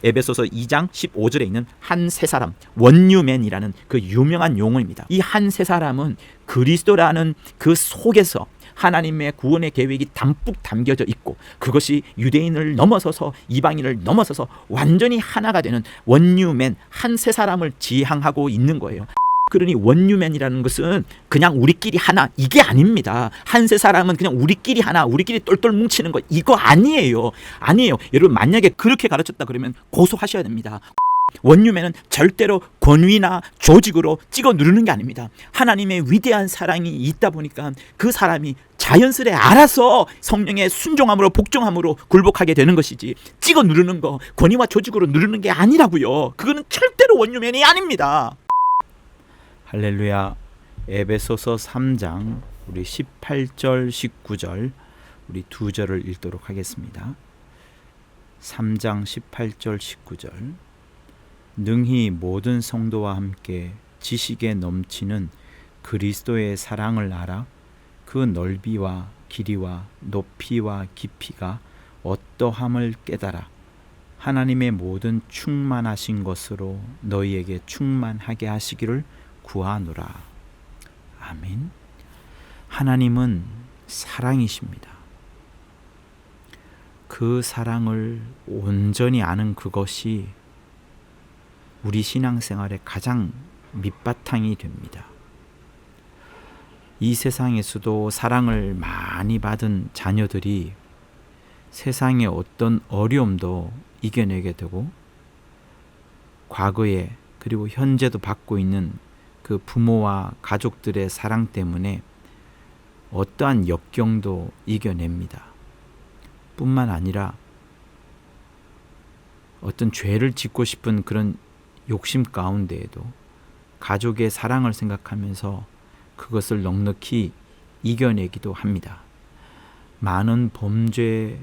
에베소서 2장 15절에 있는 한 세 사람, 원유맨이라는 그 유명한 용어입니다. 이 한 세 사람은 그리스도라는 그 속에서 하나님의 구원의 계획이 담뿍 담겨져 있고, 그것이 유대인을 넘어서서 이방인을 넘어서서 완전히 하나가 되는 원유맨 한 세 사람을 지향하고 있는 거예요. 그러니 원유맨이라는 것은 그냥 우리끼리 하나, 이게 아닙니다. 한 세 사람은 그냥 우리끼리 하나, 우리끼리 똘똘 뭉치는 거, 이거 아니에요. 여러분, 만약에 그렇게 가르쳤다 그러면 고소하셔야 됩니다. 원유맨은 절대로 권위나 조직으로 찍어 누르는 게 아닙니다. 하나님의 위대한 사랑이 있다 보니까 그 사람이 자연스레 알아서 성령의 순종함으로 복종함으로 굴복하게 되는 것이지, 찍어 누르는 거, 권위와 조직으로 누르는 게 아니라고요. 그거는 절대로 원유맨이 아닙니다. 할렐루야. 에베소서 3장 우리 18절 19절 우리 두 절을 읽도록 하겠습니다. 3장 18절 19절. 능히 모든 성도와 함께 지식에 넘치는 그리스도의 사랑을 알아 그 넓이와 길이와 높이와 깊이가 어떠함을 깨달아 하나님의 모든 충만하신 것으로 너희에게 충만하게 하시기를 구하노라. 아멘. 하나님은 사랑이십니다. 그 사랑을 온전히 아는 그것이 우리 신앙생활의 가장 밑바탕이 됩니다. 이 세상에서도 사랑을 많이 받은 자녀들이 세상의 어떤 어려움도 이겨내게 되고, 과거에 그리고 현재도 받고 있는 그 부모와 가족들의 사랑 때문에 어떠한 역경도 이겨냅니다. 뿐만 아니라 어떤 죄를 짓고 싶은 그런 욕심 가운데에도 가족의 사랑을 생각하면서 그것을 넉넉히 이겨내기도 합니다. 많은 범죄자들,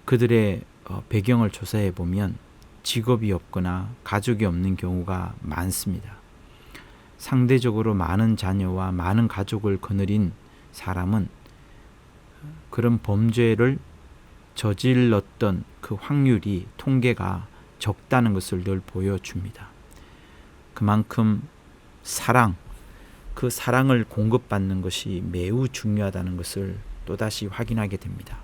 그들의 배경을 조사해 보면 직업이 없거나 가족이 없는 경우가 많습니다. 상대적으로 많은 자녀와 많은 가족을 거느린 사람은 그런 범죄를 저질렀던 그 확률이, 통계가 적다는 것을 늘 보여줍니다. 그만큼 그 사랑을 공급받는 것이 매우 중요하다는 것을 또다시 확인하게 됩니다.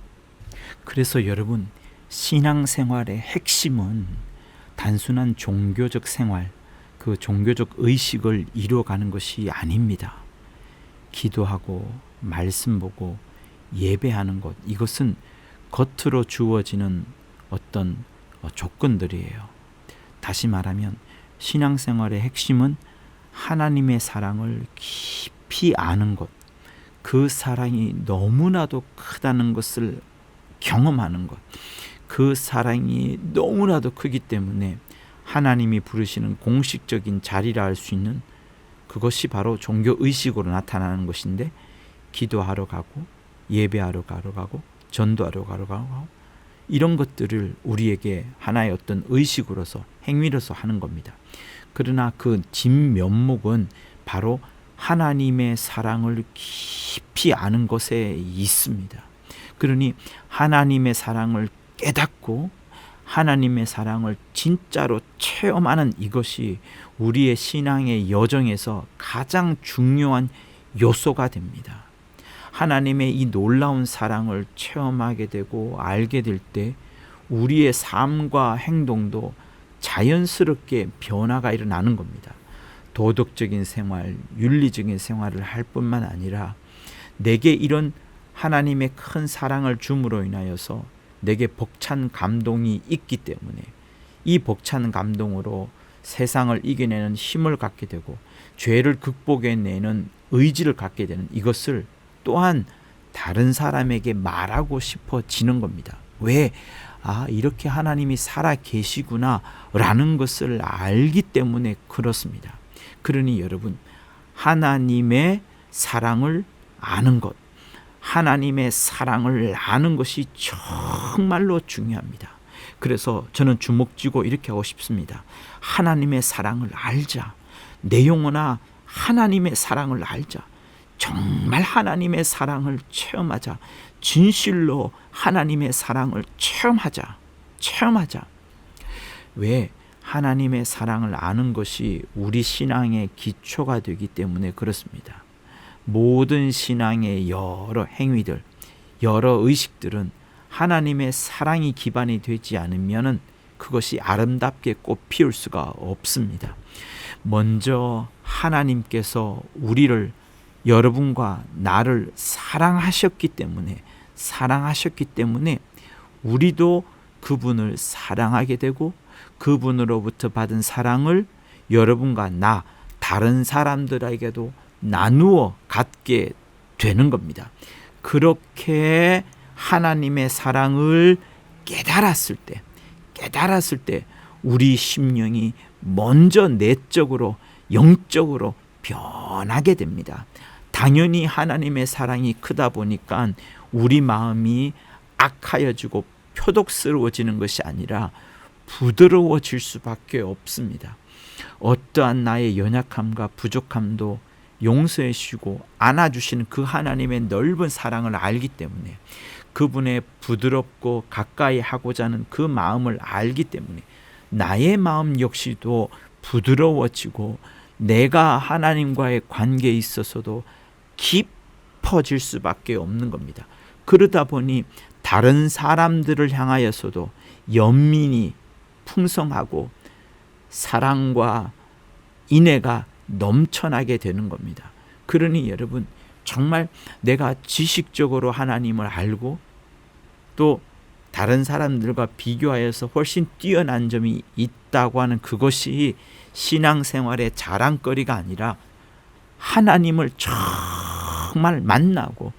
그래서 여러분, 신앙생활의 핵심은 단순한 종교적 생활, 그 종교적 의식을 이루어가는 것이 아닙니다. 기도하고 말씀 보고 예배하는 것, 이것은 겉으로 주어지는 어떤 조건들이에요. 다시 말하면 신앙생활의 핵심은 하나님의 사랑을 깊이 아는 것, 그 사랑이 너무나도 크다는 것을 경험하는 것, 그 사랑이 너무나도 크기 때문에 하나님이 부르시는 공식적인 자리라 할 수 있는 그것이 바로 종교의식으로 나타나는 것인데, 기도하러 가고 예배하러 가고 전도하러 가고 이런 것들을 우리에게 하나의 어떤 의식으로서, 행위로서 하는 겁니다. 그러나 그 진면목은 바로 하나님의 사랑을 깊이 아는 것에 있습니다. 그러니 하나님의 사랑을 깨닫고 하나님의 사랑을 진짜로 체험하는 이것이 우리의 신앙의 여정에서 가장 중요한 요소가 됩니다. 하나님의 이 놀라운 사랑을 체험하게 되고 알게 될 때 우리의 삶과 행동도 자연스럽게 변화가 일어나는 겁니다. 도덕적인 생활, 윤리적인 생활을 할 뿐만 아니라 내게 이런 하나님의 큰 사랑을 줌으로 인하여서 내게 벅찬 감동이 있기 때문에 이 벅찬 감동으로 세상을 이겨내는 힘을 갖게 되고 죄를 극복해내는 의지를 갖게 되는, 이것을 또한 다른 사람에게 말하고 싶어지는 겁니다. 왜? 이렇게 하나님이 살아 계시구나 라는 것을 알기 때문에 그렇습니다. 그러니 여러분, 하나님의 사랑을 아는 것, 하나님의 사랑을 아는 것이 정말로 중요합니다. 그래서 저는 주먹쥐고 이렇게 하고 싶습니다. 하나님의 사랑을 알자. 내 영혼아, 하나님의 사랑을 알자. 정말 하나님의 사랑을 체험하자. 진실로 하나님의 사랑을 체험하자. 체험하자. 왜? 하나님의 사랑을 아는 것이 우리 신앙의 기초가 되기 때문에 그렇습니다. 모든 신앙의 여러 행위들, 여러 의식들은 하나님의 사랑이 기반이 되지 않으면 그것이 아름답게 꽃 피울 수가 없습니다. 먼저 하나님께서 우리를, 여러분과 나를 사랑하셨기 때문에 우리도 그분을 사랑하게 되고 그분으로부터 받은 사랑을 여러분과 나, 다른 사람들에게도 나누어 갖게 되는 겁니다. 그렇게 하나님의 사랑을 깨달았을 때 우리 심령이 먼저 내적으로, 영적으로 변하게 됩니다. 당연히 하나님의 사랑이 크다 보니까 우리 마음이 악하여지고 표독스러워지는 것이 아니라 부드러워질 수밖에 없습니다. 어떠한 나의 연약함과 부족함도 용서해 주시고 안아주시는 그 하나님의 넓은 사랑을 알기 때문에, 그분의 부드럽고 가까이 하고자 하는 그 마음을 알기 때문에 나의 마음 역시도 부드러워지고 내가 하나님과의 관계에 있어서도 깊어질 수밖에 없는 겁니다. 그러다 보니 다른 사람들을 향하여서도 연민이 풍성하고 사랑과 인애가 넘쳐나게 되는 겁니다. 그러니 여러분, 정말 내가 지식적으로 하나님을 알고 또 다른 사람들과 비교하여서 훨씬 뛰어난 점이 있다고 하는 그것이 신앙생활의 자랑거리가 아니라 하나님을 정말 만나고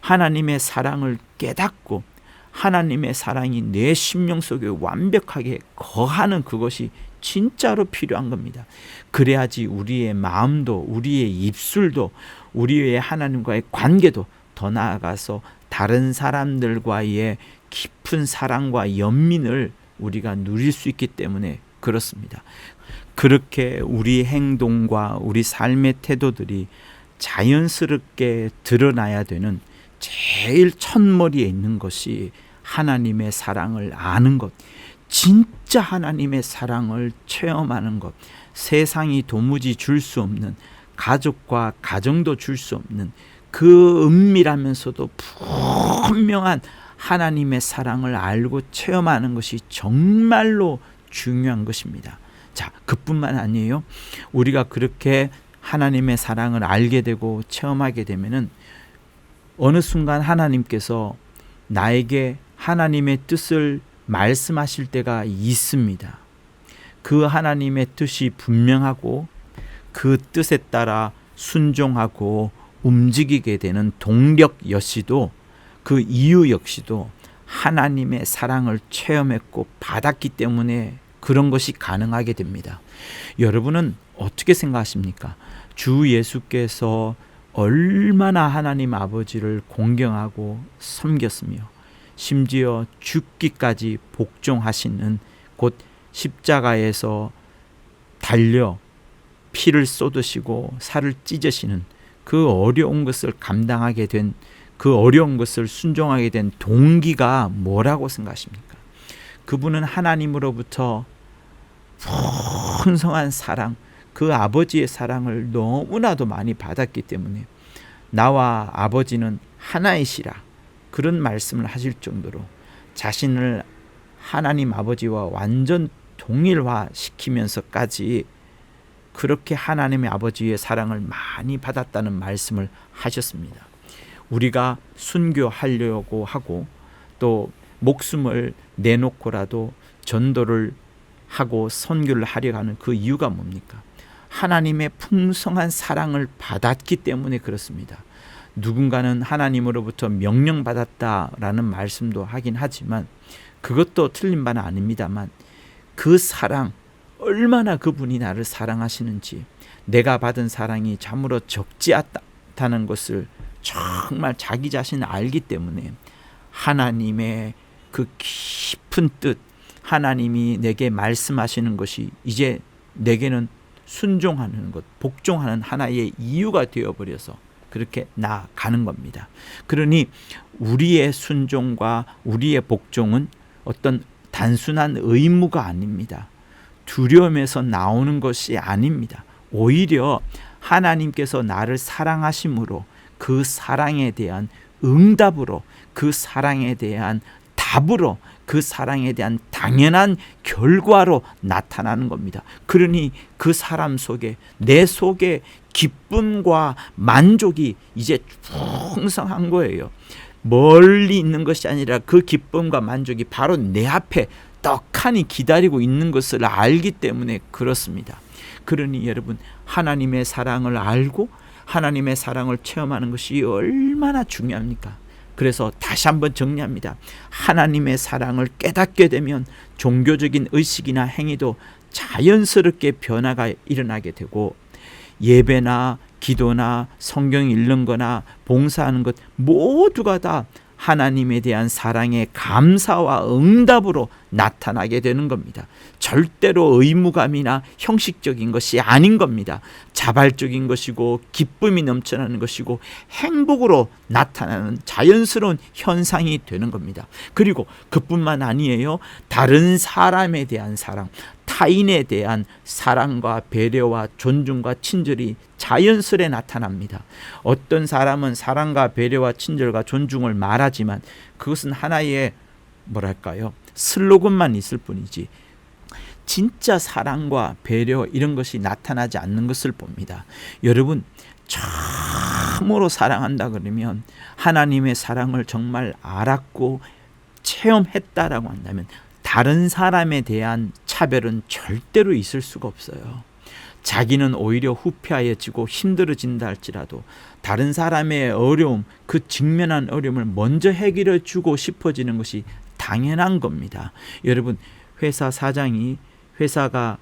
하나님의 사랑을 깨닫고 하나님의 사랑이 내 심령 속에 완벽하게 거하는 그것이 진짜로 필요한 겁니다. 그래야지 우리의 마음도, 우리의 입술도, 우리의 하나님과의 관계도, 더 나아가서 다른 사람들과의 깊은 사랑과 연민을 우리가 누릴 수 있기 때문에 그렇습니다. 그렇게 우리 행동과 우리 삶의 태도들이 자연스럽게 드러나야 되는 제일 첫머리에 있는 것이 하나님의 사랑을 아는 것, 진짜 하나님의 사랑을 체험하는 것, 세상이 도무지 줄 수 없는, 가족과 가정도 줄 수 없는 그 은밀하면서도 분명한 하나님의 사랑을 알고 체험하는 것이 정말로 중요한 것입니다. 자, 그뿐만 아니에요. 우리가 그렇게 하나님의 사랑을 알게 되고 체험하게 되면은 어느 순간 하나님께서 나에게 하나님의 뜻을 말씀하실 때가 있습니다. 그 하나님의 뜻이 분명하고 그 뜻에 따라 순종하고 움직이게 되는 동력 역시도, 그 이유 역시도 하나님의 사랑을 체험했고 받았기 때문에 그런 것이 가능하게 됩니다. 여러분은 어떻게 생각하십니까? 주 예수께서 얼마나 하나님 아버지를 공경하고 섬겼으며 심지어 죽기까지 복종하시는, 곧 십자가에서 달려 피를 쏟으시고 살을 찢으시는 그 어려운 것을 감당하게 된, 그 어려운 것을 순종하게 된 동기가 뭐라고 생각하십니까? 그분은 하나님으로부터 풍성한 사랑, 그 아버지의 사랑을 너무나도 많이 받았기 때문에 나와 아버지는 하나이시라, 그런 말씀을 하실 정도로 자신을 하나님 아버지와 완전 동일화시키면서까지 그렇게 하나님의 아버지의 사랑을 많이 받았다는 말씀을 하셨습니다. 우리가 순교하려고 하고 또 목숨을 내놓고라도 전도를 하고 선교를 하려 하는 그 이유가 뭡니까? 하나님의 풍성한 사랑을 받았기 때문에 그렇습니다. 누군가는 하나님으로부터 명령받았다라는 말씀도 하긴 하지만 그것도 틀린 바는 아닙니다만, 그 사랑, 얼마나 그분이 나를 사랑하시는지, 내가 받은 사랑이 참으로 적지 않다는 것을 정말 자기 자신 알기 때문에 하나님의 그 깊은 뜻, 하나님이 내게 말씀하시는 것이 이제 내게는 순종하는 것, 복종하는 하나의 이유가 되어버려서 그렇게 나아가는 겁니다. 그러니 우리의 순종과 우리의 복종은 어떤 단순한 의무가 아닙니다. 두려움에서 나오는 것이 아닙니다. 오히려 하나님께서 나를 사랑하심으로 그 사랑에 대한 응답으로, 그 사랑에 대한 답으로, 그 사랑에 대한 당연한 결과로 나타나는 겁니다. 그러니 그 사람 속에, 내 속에 기쁨과 만족이 이제 풍성한 거예요. 멀리 있는 것이 아니라 그 기쁨과 만족이 바로 내 앞에 떡하니 기다리고 있는 것을 알기 때문에 그렇습니다. 그러니 여러분, 하나님의 사랑을 알고 하나님의 사랑을 체험하는 것이 얼마나 중요합니까? 그래서 다시 한번 정리합니다. 하나님의 사랑을 깨닫게 되면 종교적인 의식이나 행위도 자연스럽게 변화가 일어나게 되고, 예배나 기도나 성경 읽는 거나 봉사하는 것 모두가 다 하나님에 대한 사랑의 감사와 응답으로 나타나게 되는 겁니다. 절대로 의무감이나 형식적인 것이 아닌 겁니다. 자발적인 것이고 기쁨이 넘쳐나는 것이고 행복으로 나타나는 자연스러운 현상이 되는 겁니다. 그리고 그뿐만 아니에요. 다른 사람에 대한 사랑, 타인에 대한 사랑과 배려와 존중과 친절이 자연스레 나타납니다. 어떤 사람은 사랑과 배려와 친절과 존중을 말하지만 그것은 하나의 슬로건만 있을 뿐이지 진짜 사랑과 배려 이런 것이 나타나지 않는 것을 봅니다. 여러분, 참으로 사랑한다 그러면, 하나님의 사랑을 정말 알았고 체험했다라고 한다면 다른 사람에 대한 차별은 절대로 있을 수가 없어요. 자기는 오히려 후패하여지고 힘들어진다 할지라도 다른 사람의 어려움, 그 직면한 어려움을 먼저 해결해 주고 싶어지는 것이 당연한 겁니다. 여러분, 회사 사장이 회사가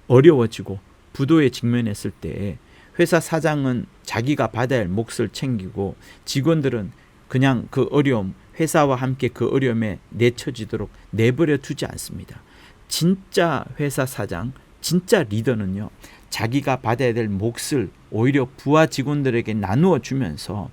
어려워지고 부도에 직면했을 때 회사 사장은 자기가 받아야 할 몫을 챙기고 직원들은 그냥 그 어려움, 회사와 함께 그 어려움에 내쳐지도록 내버려 두지 않습니다. 진짜 회사 사장, 진짜 리더는요, 자기가 받아야 될 몫을 오히려 부하 직원들에게 나누어 주면서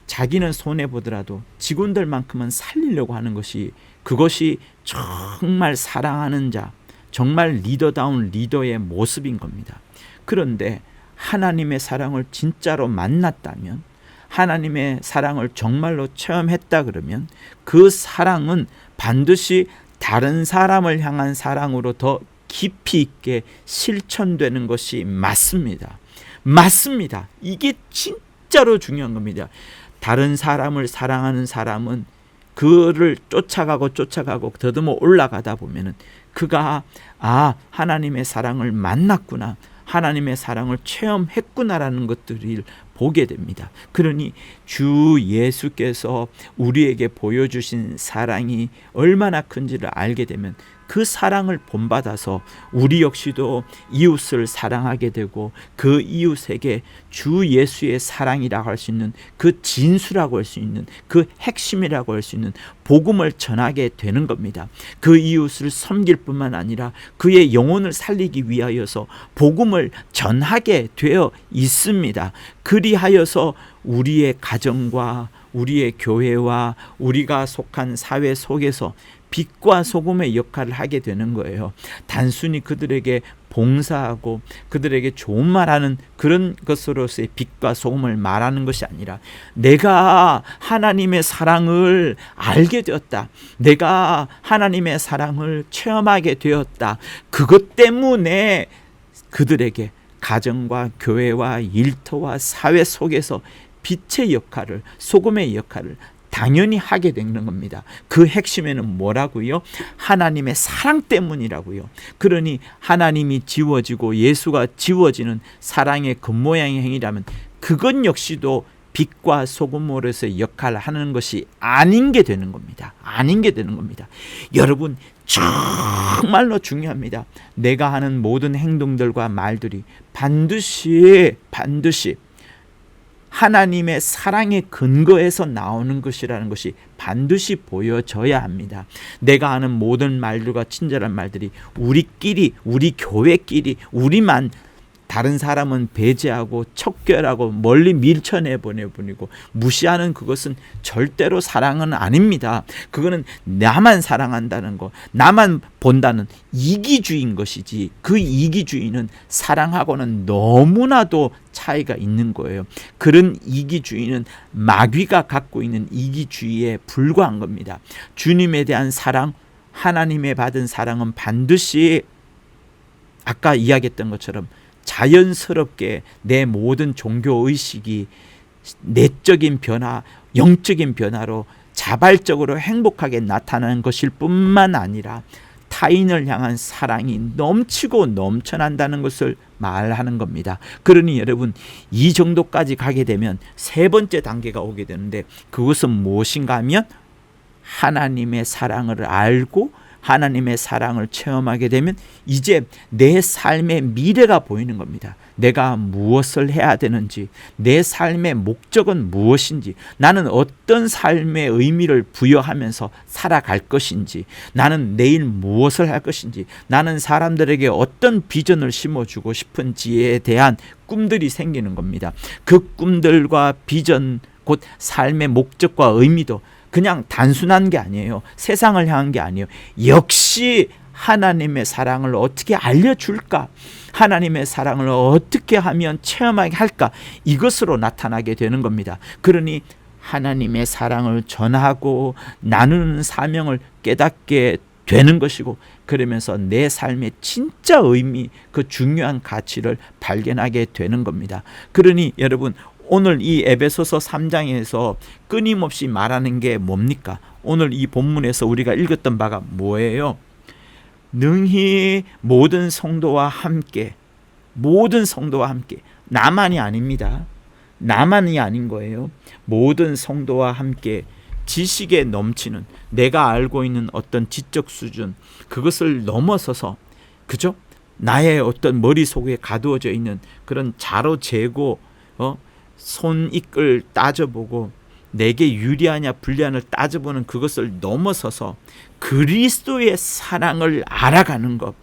자기는 손해보더라도 직원들만큼은 살리려고 하는 것이, 그것이 정말 사랑하는 자, 정말 리더다운 리더의 모습인 겁니다. 그런데 하나님의 사랑을 진짜로 만났다면, 하나님의 사랑을 정말로 체험했다 그러면 그 사랑은 반드시 다른 사람을 향한 사랑으로 더 깊이 있게 실천되는 것이 맞습니다. 맞습니다. 이게 진짜로 중요한 겁니다. 다른 사람을 사랑하는 사람은 그를 쫓아가고 더듬어 올라가다 보면은 그가 하나님의 사랑을 만났구나, 하나님의 사랑을 체험했구나라는 것들을 보게 됩니다. 그러니 주 예수께서 우리에게 보여주신 사랑이 얼마나 큰지를 알게 되면 그 사랑을 본받아서 우리 역시도 이웃을 사랑하게 되고, 그 이웃에게 주 예수의 사랑이라고 할 수 있는, 그 진수라고 할 수 있는, 그 핵심이라고 할 수 있는 복음을 전하게 되는 겁니다. 그 이웃을 섬길 뿐만 아니라 그의 영혼을 살리기 위하여서 복음을 전하게 되어 있습니다. 그리하여서 우리의 가정과 우리의 교회와 우리가 속한 사회 속에서 빛과 소금의 역할을 하게 되는 거예요. 단순히 그들에게 봉사하고 그들에게 좋은 말하는 그런 것으로서의 빛과 소금을 말하는 것이 아니라, 내가 하나님의 사랑을 알게 되었다, 내가 하나님의 사랑을 체험하게 되었다, 그것 때문에 그들에게 가정과 교회와 일터와 사회 속에서 빛의 역할을, 소금의 역할을 당연히 하게 되는 겁니다. 그 핵심에는 뭐라고요? 하나님의 사랑 때문이라고요. 그러니 하나님이 지워지고 예수가 지워지는 사랑의 겉모양의 행위라면 그것 역시도 빛과 소금으로서의 역할을 하는 것이 아닌 게 되는 겁니다. 아닌 게 되는 겁니다. 여러분, 정말로 중요합니다. 내가 하는 모든 행동들과 말들이 반드시 하나님의 사랑의 근거에서 나오는 것이라는 것이 반드시 보여져야 합니다. 내가 하는 모든 말들과 친절한 말들이 우리끼리, 우리 교회끼리, 우리만 다른 사람은 배제하고 척결하고 멀리 밀쳐내 보내버리고 무시하는 그것은 절대로 사랑은 아닙니다. 그거는 나만 사랑한다는 거, 나만 본다는 이기주의인 것이지, 그 이기주의는 사랑하고는 너무나도 차이가 있는 거예요. 그런 이기주의는 마귀가 갖고 있는 이기주의에 불과한 겁니다. 주님에 대한 사랑, 하나님의 받은 사랑은 반드시 아까 이야기했던 것처럼 자연스럽게 내 모든 종교의식이 내적인 변화, 영적인 변화로 자발적으로 행복하게 나타나는 것일 뿐만 아니라 타인을 향한 사랑이 넘치고 넘쳐난다는 것을 말하는 겁니다. 그러니 여러분, 이 정도까지 가게 되면 세 번째 단계가 오게 되는데, 그것은 무엇인가 하면 하나님의 사랑을 알고 하나님의 사랑을 체험하게 되면 이제 내 삶의 미래가 보이는 겁니다. 내가 무엇을 해야 되는지, 내 삶의 목적은 무엇인지, 나는 어떤 삶의 의미를 부여하면서 살아갈 것인지, 나는 내일 무엇을 할 것인지, 나는 사람들에게 어떤 비전을 심어주고 싶은지에 대한 꿈들이 생기는 겁니다. 그 꿈들과 비전, 곧 삶의 목적과 의미도 그냥 단순한 게 아니에요. 세상을 향한 게 아니에요. 역시 하나님의 사랑을 어떻게 알려줄까? 하나님의 사랑을 어떻게 하면 체험하게 할까? 이것으로 나타나게 되는 겁니다. 그러니 하나님의 사랑을 전하고 나누는 사명을 깨닫게 되는 것이고, 그러면서 내 삶의 진짜 의미, 그 중요한 가치를 발견하게 되는 겁니다. 그러니 여러분, 오늘 이 에베소서 3장에서 끊임없이 말하는 게 뭡니까? 오늘 이 본문에서 우리가 읽었던 바가 뭐예요? 능히 모든 성도와 함께, 모든 성도와 함께, 나만이 아닙니다. 나만이 아닌 거예요. 모든 성도와 함께 지식에 넘치는, 내가 알고 있는 어떤 지적 수준, 그것을 넘어서서, 그죠? 나의 어떤 머릿속에 가두어져 있는 그런 자로 재고 손익을 따져보고 내게 유리하냐 불리하냐 따져보는 그것을 넘어서서 그리스도의 사랑을 알아가는 것,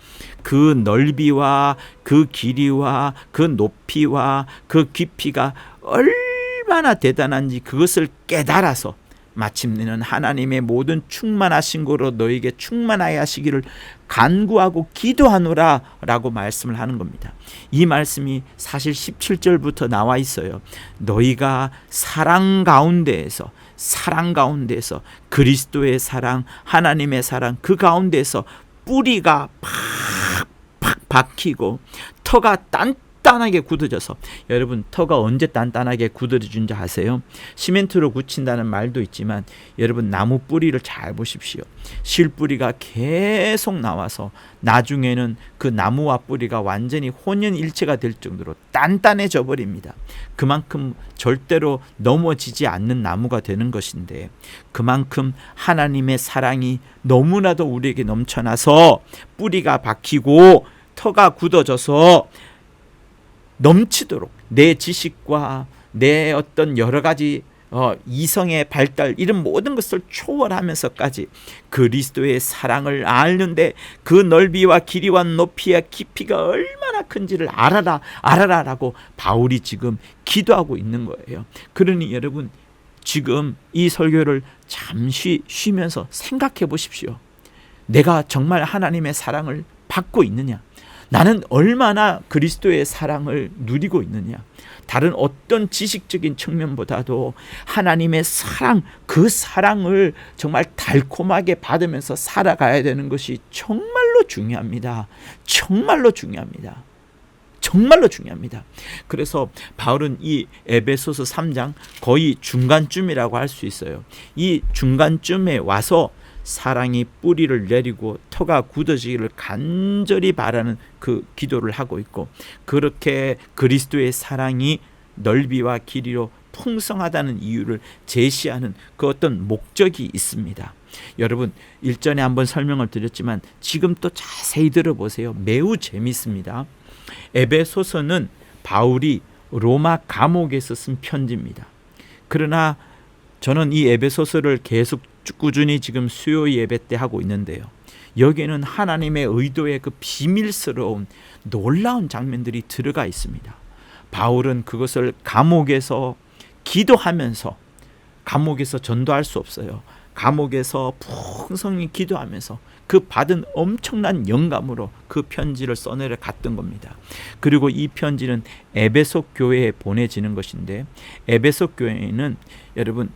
그 넓이와 그 길이와 그 높이와 그 깊이가 얼마나 대단한지 그것을 깨달아서 마침내는 하나님의 모든 충만하신 거로 너에게 충만하여 하시기를 간구하고 기도하노라 라고 말씀을 하는 겁니다. 이 말씀이 사실 17절부터 나와 있어요. 너희가 사랑 가운데에서 그리스도의 사랑, 하나님의 사랑, 그 가운데에서 뿌리가 팍팍 박히고 터가 단단하게 굳어져서, 여러분 터가 언제 단단하게 굳어진지 아세요? 시멘트로 굳힌다는 말도 있지만 여러분 나무 뿌리를 잘 보십시오. 실뿌리가 계속 나와서 나중에는 그 나무와 뿌리가 완전히 혼연일체가 될 정도로 단단해져 버립니다. 그만큼 절대로 넘어지지 않는 나무가 되는 것인데, 그만큼 하나님의 사랑이 너무나도 우리에게 넘쳐나서 뿌리가 박히고 터가 굳어져서 넘치도록 내 지식과 내 어떤 여러 가지 이성의 발달, 이런 모든 것을 초월하면서까지 그리스도의 사랑을 아는데 그 넓이와 길이와 높이와 깊이가 얼마나 큰지를 알아라라고 바울이 지금 기도하고 있는 거예요. 그러니 여러분, 지금 이 설교를 잠시 쉬면서 생각해 보십시오. 내가 정말 하나님의 사랑을 받고 있느냐? 나는 얼마나 그리스도의 사랑을 누리고 있느냐? 다른 어떤 지식적인 측면보다도 하나님의 사랑, 그 사랑을 정말 달콤하게 받으면서 살아가야 되는 것이 정말로 중요합니다. 정말로 중요합니다. 정말로 중요합니다. 그래서 바울은 이 에베소서 3장 거의 중간쯤이라고 할 수 있어요. 이 중간쯤에 와서 사랑이 뿌리를 내리고 터가 굳어지기를 간절히 바라는 그 기도를 하고 있고, 그렇게 그리스도의 사랑이 넓이와 길이로 풍성하다는 이유를 제시하는 그 어떤 목적이 있습니다. 여러분, 일전에 한번 설명을 드렸지만 지금 또 자세히 들어보세요. 매우 재밌습니다. 에베소서는 바울이 로마 감옥에서 쓴 편지입니다. 그러나 저는 이 에베소서를 계속 꾸준히 지금 수요 예배 때 하고 있는데요, 여기에는 하나님의 의도의 그 비밀스러운 놀라운 장면들이 들어가 있습니다. 바울은 그것을 감옥에서 기도하면서, 감옥에서 전도할 수 없어요. 감옥에서 풍성히 기도하면서 그 받은 엄청난 영감으로 그 편지를 써내려 갔던 겁니다. 그리고 이 편지는 에베소 교회에 보내지는 것인데, 에베소 교회는 여러분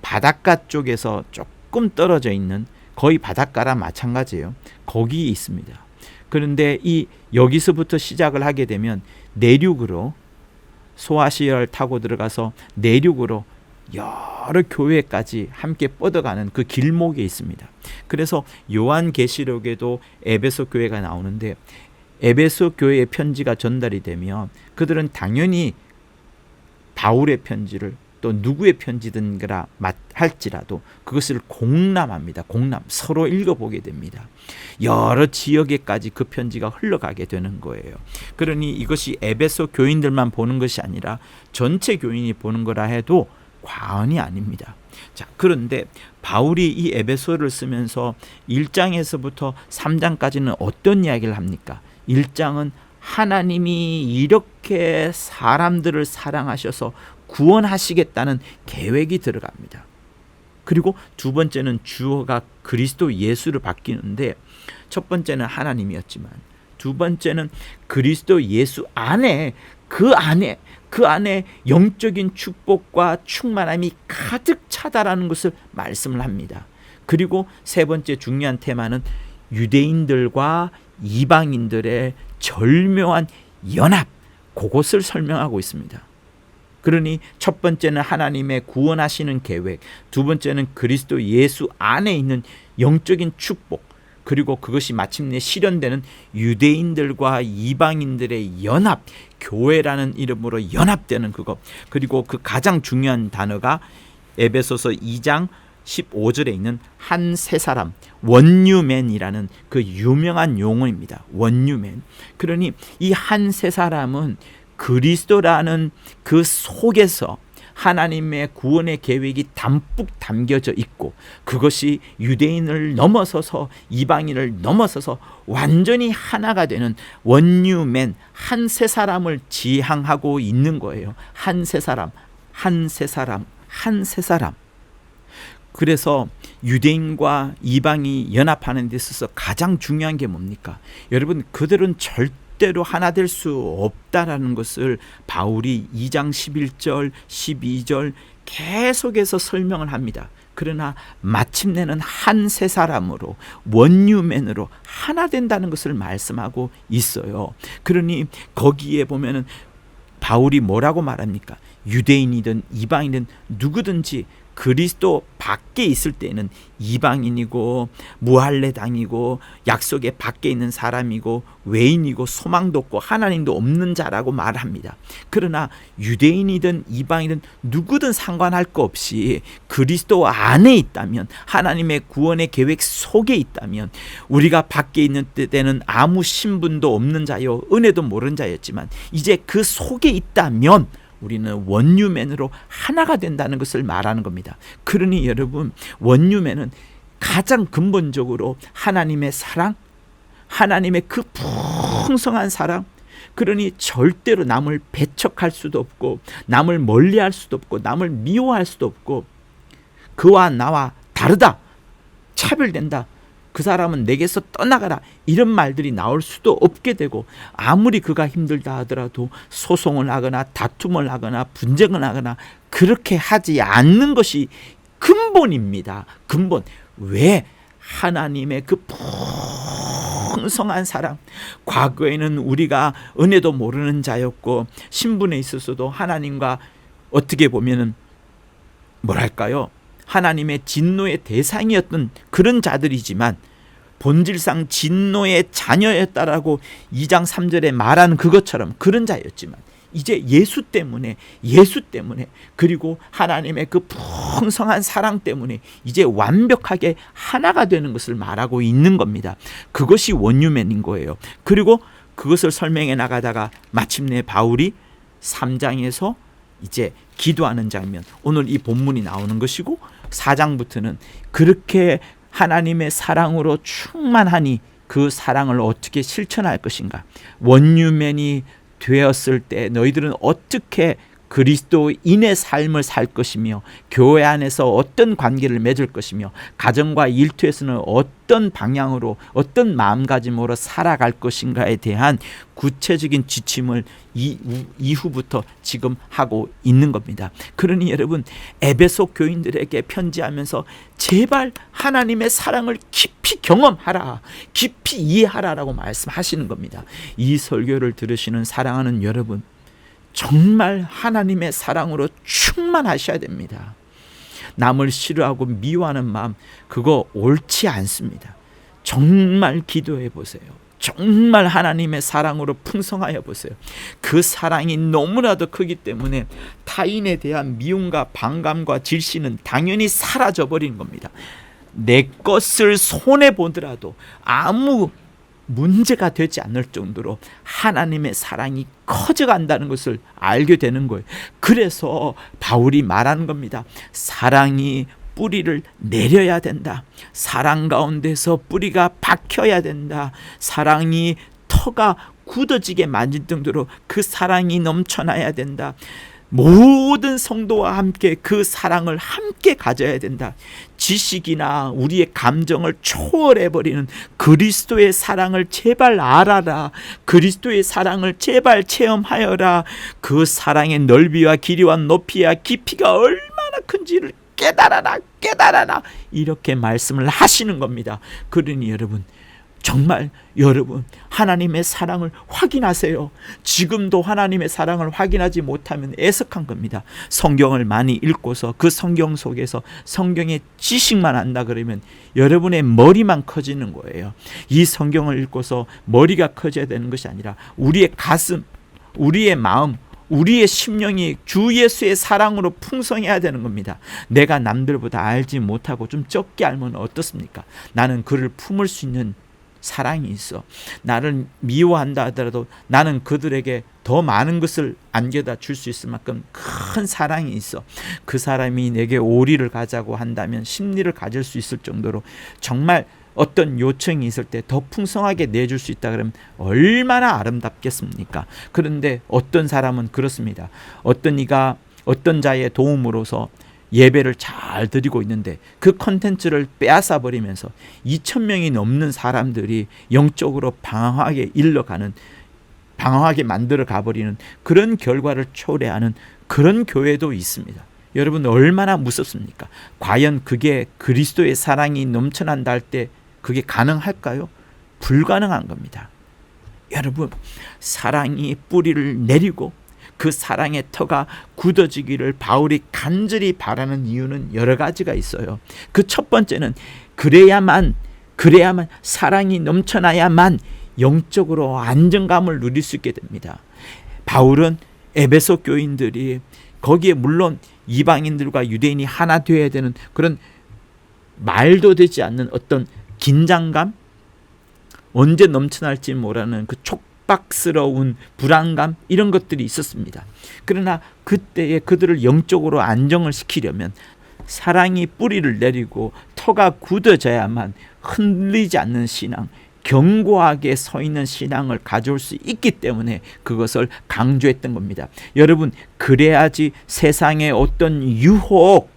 바닷가 쪽에서 조금 떨어져 있는, 거의 바닷가랑 마찬가지예요. 거기에 있습니다. 그런데 여기서부터 시작을 하게 되면 내륙으로 소아시아를 타고 들어가서 내륙으로 여러 교회까지 함께 뻗어가는 그 길목에 있습니다. 그래서 요한계시록에도 에베소 교회가 나오는데, 에베소 교회의 편지가 전달이 되면 그들은 당연히 바울의 편지를 또 누구의 편지든가 할지라도 그것을 공람합니다. 공람, 서로 읽어보게 됩니다. 여러 지역에까지 그 편지가 흘러가게 되는 거예요. 그러니 이것이 에베소 교인들만 보는 것이 아니라 전체 교인이 보는 거라 해도 과언이 아닙니다. 자, 그런데 바울이 이 에베소를 쓰면서 1장에서부터 3장까지는 어떤 이야기를 합니까? 1장은 하나님이 이렇게 사람들을 사랑하셔서 구원하시겠다는 계획이 들어갑니다. 그리고 두 번째는 주어가 그리스도 예수를 바뀌는데, 첫 번째는 하나님이었지만 두 번째는 그리스도 예수 안에, 그 안에 영적인 축복과 충만함이 가득 차다라는 것을 말씀을 합니다. 그리고 세 번째 중요한 테마는 유대인들과 이방인들의 절묘한 연합, 그것을 설명하고 있습니다. 그러니 첫 번째는 하나님의 구원하시는 계획, 두 번째는 그리스도 예수 안에 있는 영적인 축복, 그리고 그것이 마침내 실현되는 유대인들과 이방인들의 연합, 교회라는 이름으로 연합되는 그것. 그리고 그 가장 중요한 단어가 에베소서 2장 15절에 있는 한 세 사람, 원유맨이라는 그 유명한 용어입니다. 원유맨. 그러니 이 한 세 사람은 그리스도라는 그 속에서 하나님의 구원의 계획이 담뿍 담겨져 있고, 그것이 유대인을 넘어서서 이방인을 넘어서서 완전히 하나가 되는 원유맨, 한 세 사람을 지향하고 있는 거예요. 한 세 사람, 한 세 사람, 한 세 사람. 그래서 유대인과 이방이 연합하는 데 있어서 가장 중요한 게 뭡니까? 여러분, 그들은 절대로 하나 될 수 없다라는 것을 바울이 2장 11절, 12절 계속해서 설명을 합니다. 그러나 마침내는 한 세 사람으로, 원유맨으로 하나 된다는 것을 말씀하고 있어요. 그러니 거기에 보면은 바울이 뭐라고 말합니까? 유대인이든 이방인이든 누구든지 그리스도 밖에 있을 때는 이방인이고 무할례당이고 약속의 밖에 있는 사람이고 외인이고 소망도 없고 하나님도 없는 자라고 말합니다. 그러나 유대인이든 이방인이든 누구든 상관할 거 없이 그리스도 안에 있다면, 하나님의 구원의 계획 속에 있다면, 우리가 밖에 있는 때는 아무 신분도 없는 자요 은혜도 모르는 자였지만 이제 그 속에 있다면 우리는 원유맨으로 하나가 된다는 것을 말하는 겁니다. 그러니 여러분, 원유맨은 가장 근본적으로 하나님의 사랑, 하나님의 그 풍성한 사랑, 그러니 절대로 남을 배척할 수도 없고 남을 멀리할 수도 없고 남을 미워할 수도 없고, 그와 나와 다르다, 차별된다, 그 사람은 내게서 떠나가라, 이런 말들이 나올 수도 없게 되고, 아무리 그가 힘들다 하더라도 소송을 하거나 다툼을 하거나 분쟁을 하거나 그렇게 하지 않는 것이 근본입니다. 근본. 왜? 하나님의 그 풍성한 사랑. 과거에는 우리가 은혜도 모르는 자였고 신분에 있어서도 하나님과 어떻게 보면은 뭐랄까요, 하나님의 진노의 대상이었던 그런 자들이지만 본질상 진노의 자녀였다라고 2장 3절에 말하는 그것처럼 그런 자였지만, 이제 예수 때문에 그리고 하나님의 그 풍성한 사랑 때문에 이제 완벽하게 하나가 되는 것을 말하고 있는 겁니다. 그것이 원유맨인 거예요. 그리고 그것을 설명해 나가다가 마침내 바울이 3장에서 이제 기도하는 장면, 오늘 이 본문이 나오는 것이고, 4장부터는 그렇게 하나님의 사랑으로 충만하니 그 사랑을 어떻게 실천할 것인가? 원유맨이 되었을 때 너희들은 어떻게 그리스도인의 삶을 살 것이며 교회 안에서 어떤 관계를 맺을 것이며 가정과 일터에서는 어떤 방향으로 어떤 마음가짐으로 살아갈 것인가에 대한 구체적인 지침을 이후부터 지금 하고 있는 겁니다. 그러니 여러분, 에베소 교인들에게 편지하면서 제발 하나님의 사랑을 깊이 경험하라, 깊이 이해하라라고 말씀하시는 겁니다. 이 설교를 들으시는 사랑하는 여러분, 정말 하나님의 사랑으로 충만하셔야 됩니다. 남을 싫어하고 미워하는 마음, 그거 옳지 않습니다. 정말 기도해 보세요. 정말 하나님의 사랑으로 풍성하여 보세요. 그 사랑이 너무나도 크기 때문에 타인에 대한 미움과 반감과 질시는 당연히 사라져 버리는 겁니다. 내 것을 손해보더라도 아무 문제가 되지 않을 정도로 하나님의 사랑이 커져간다는 것을 알게 되는 거예요. 그래서 바울이 말하는 겁니다. 사랑이 뿌리를 내려야 된다. 사랑 가운데서 뿌리가 박혀야 된다. 사랑이 터가 굳어지게 만질 정도로 그 사랑이 넘쳐나야 된다. 모든 성도와 함께 그 사랑을 함께 가져야 된다. 지식이나 우리의 감정을 초월해버리는 그리스도의 사랑을 제발 알아라. 그리스도의 사랑을 제발 체험하여라. 그 사랑의 넓이와 길이와 높이와 깊이가 얼마나 큰지를 깨달아라, 깨달아라. 이렇게 말씀을 하시는 겁니다. 그러니 여러분, 정말 여러분, 하나님의 사랑을 확인하세요. 지금도 하나님의 사랑을 확인하지 못하면 애석한 겁니다. 성경을 많이 읽고서 그 성경 속에서 성경의 지식만 안다 그러면 여러분의 머리만 커지는 거예요. 이 성경을 읽고서 머리가 커져야 되는 것이 아니라 우리의 가슴, 우리의 마음, 우리의 심령이 주 예수의 사랑으로 풍성해야 되는 겁니다. 내가 남들보다 알지 못하고 좀 적게 알면 어떻습니까? 나는 그를 품을 수 있는 사랑이 있어. 나를 미워한다 하더라도 나는 그들에게 더 많은 것을 안겨다 줄 수 있을 만큼 큰 사랑이 있어. 그 사람이 내게 오리를 가자고 한다면 심리를 가질 수 있을 정도로 정말 어떤 요청이 있을 때 더 풍성하게 내줄 수 있다 그러면 얼마나 아름답겠습니까? 그런데 어떤 사람은 그렇습니다. 어떤 이가 어떤 자의 도움으로서 예배를 잘 드리고 있는데 그 컨텐츠를 빼앗아 버리면서 2,000명이 넘는 사람들이 영적으로 방황하게 만들어 가버리는 그런 결과를 초래하는 그런 교회도 있습니다. 여러분, 얼마나 무섭습니까? 과연 그게 그리스도의 사랑이 넘쳐난다 할 때 그게 가능할까요? 불가능한 겁니다. 여러분, 사랑이 뿌리를 내리고 그 사랑의 터가 굳어지기를 바울이 간절히 바라는 이유는 여러 가지가 있어요. 그 첫 번째는 그래야만 사랑이 넘쳐나야만 영적으로 안정감을 누릴 수 있게 됩니다. 바울은 에베소 교인들이 거기에 물론 이방인들과 유대인이 하나 되어야 되는 그런 말도 되지 않는 어떤 긴장감, 언제 넘쳐날지 모르는 그 촉박스러운 불안감, 이런 것들이 있었습니다. 그러나 그때에 그들을 영적으로 안정을 시키려면 사랑이 뿌리를 내리고 터가 굳어져야만 흔들리지 않는 신앙, 견고하게 서 있는 신앙을 가져올 수 있기 때문에 그것을 강조했던 겁니다. 여러분, 그래야지 세상의 어떤 유혹,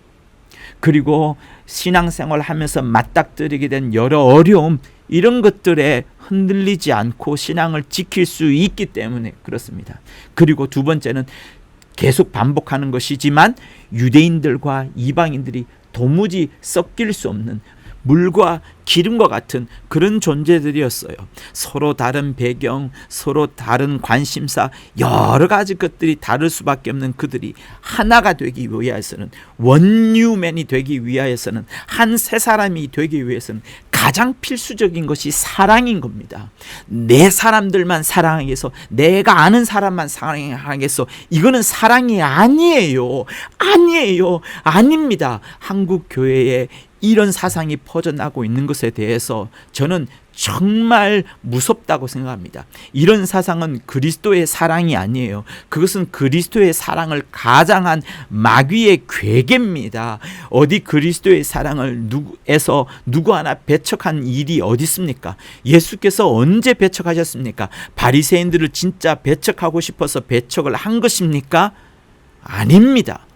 그리고 신앙생활을 하면서 맞닥뜨리게 된 여러 어려움, 이런 것들에 흔들리지 않고 신앙을 지킬 수 있기 때문에 그렇습니다. 그리고 두 번째는 계속 반복하는 것이지만 유대인들과 이방인들이 도무지 섞일 수 없는 물과 기름과 같은 그런 존재들이었어요. 서로 다른 배경, 서로 다른 관심사, 여러 가지 것들이 다를 수밖에 없는 그들이 하나가 되기 위하여서는, 원뉴맨이 되기 위하여서는, 한 세 사람이 되기 위해서는 가장 필수적인 것이 사랑인 겁니다. 내 사람들만 사랑하겠어, 내가 아는 사람만 사랑하겠어, 이거는 사랑이 아니에요. 아닙니다. 한국 교회에 이런 사상이 퍼져나고 있는 것에 대해서 저는 정말 무섭다고 생각합니다. 이런 사상은 그리스도의 사랑이 아니에요. 그것은 그리스도의 사랑을 가장한 마귀의 괴계입니다. 어디 그리스도의 사랑을 누구 하나 배척한 일이 어디 있습니까? 예수께서 언제 배척하셨습니까? 바리새인들을 진짜 배척하고 싶어서 배척을 한 것입니까? 아닙니다.